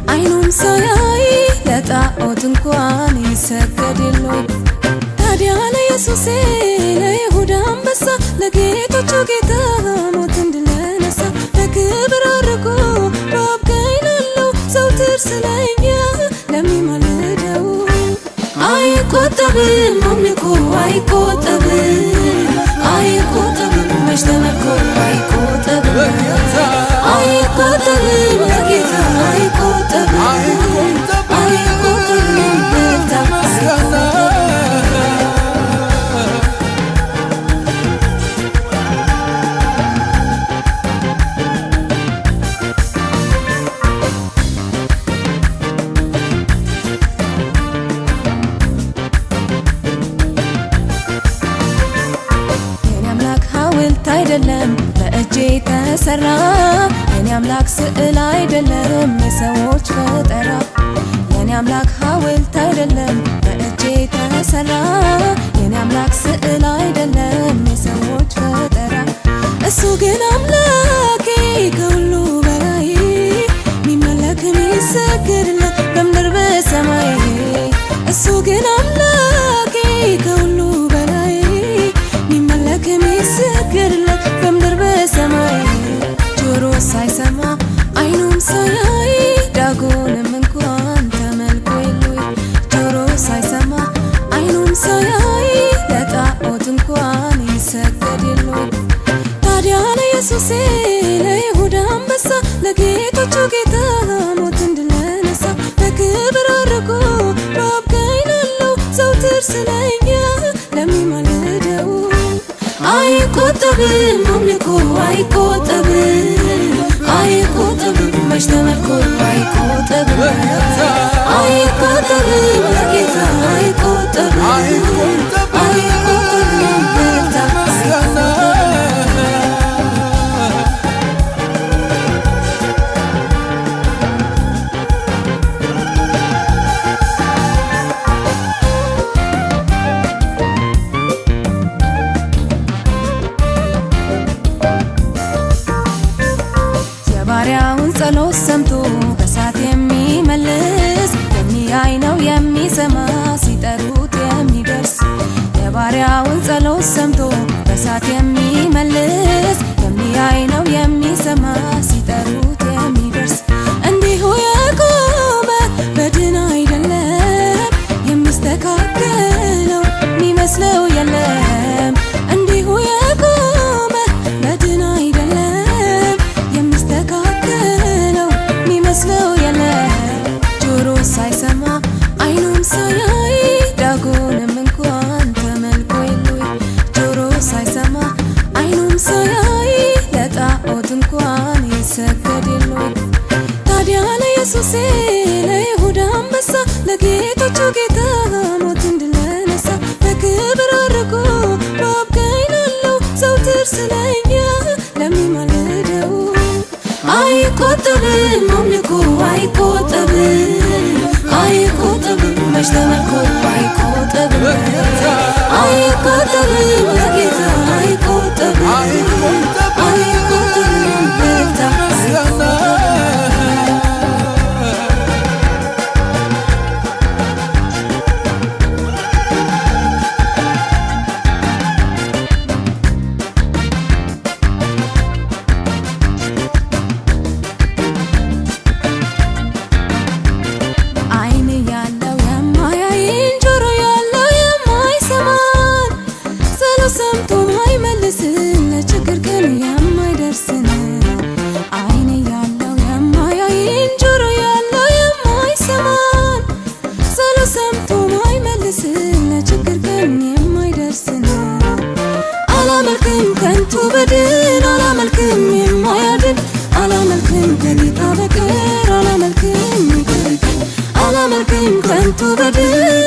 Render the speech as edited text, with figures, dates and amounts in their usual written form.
አይኑም ሳያይ ለጣዖት እንኳን ይሰገድ የለውም። ታዲያ ለኢየሱሴ ለይሁዳ አንበሳ ለጌቶቹ ጌታ ሞትን ድል ነሳ ለክብር አድርጎ በአብ ቀኝ ላለው ዘወትር ስለኛ ለሚማልደው አይቆጠብም አምልኮ አይቆጠብም አይቆጠብም መች ተመልኮ አይቆጠብም አይቆጠብም ለጌታ አይቆጠብም አይቆጠብም በታማስያና አይደለም በእጄ ተሰራ የኔ አምላክ ስዕል አይደለም የሰዎች ፈጠራ የኔ አምላክ ሐውልት አይደለም በእጄ ተሰራ የኔ አምላክ ስዕል አይደለም የሰዎች ፈጠራ እሱ ግን አምላኬ ከሁሉ በላይ ሚመለክ ሚሰግድለት በምድር በሰማይ እሱ ግን አምላኬ ከሁሉ በላይ ሚመለክ ሚሰግድለት በምድር በሰማይ ጆሮ ሳይሰማ አይኑም ሳያይ ዳጎንም እንኳን ተመልኮ የለውም ጆሮ ሳይሰማ አይኑም ሳያይ ለጣዖት እንኳን ይሰገድ የለውም ታዲያ ለኢየሱሴ ለይሁዳ አንበሳ ለጌቶቹ ጌታ ሞትን ድል ነሳ ለክብር አድርጎ በአብ ቀኝ ላለው ዘወትር ስለኛ ለሚማልደው አይቆጠብም አምልኮ አይቆጠብም አይቆጠብም መች ተመልኮ አይቆጠብም አይቆጠብም ለጌታ አይቆጠብም አይቆጠብም በታማስያና ባሪያውን ጸሎት ሰምቶ በሳት የሚመልስ የሚያይ ነው የሚሰማ ሲጠሩት የሚደርስ የባሪያውን ጸሎት ሰምቶ በሳት የሚመልስ የሚያይ ነው የሚሰማ ሲጠሩት የሚደርስ እንዲሁ የቆመ በድን አይደለም የሚስተካከለው ሚመስለው የለም እንዲሁ የቆመ በድን አይደለም የሚስተካከለው ሚመስለው የለም ጆሮ ሳይሰማ አይኑም ሳያይ ዳጎንም እንኳን ተመልኮ የለውም ጆሮ ሳይሰማ አይኑም ሳያይ ለጣዖት እንኳን ይሰገድ የለውም ታዲያ ለኢየሱሴ ለይሁዳ አንበሳ ለጌቶቹ ጌታ ሞትን ድል ነሳ ለክብር አድርጎ በአብ ቀኝ ላለው ዘወትር ስለኛ ለሚማልደው አይቆጠብም አምልኮ አይቆጠብም አይቆጠብም መች ተመልኮ አይቆጠብም አይቆጠብም ለጌታ አይቆጠብም አይቆጠብም በታማስያና ሰምቶ ማይመልስን ለችግር ግን የማይደርስን አይን ያለው የማያይን ጆሮ ያለው የማይሰማን ስለ ሰምቶ ማይመልስን ለችግር ግን የማይደርስን አላመልክም ከንቱ በድን አላመልክም የማያድን አላመልክም ከጌታ በቀር አላመልክም አላመልክም ከንቱ በድን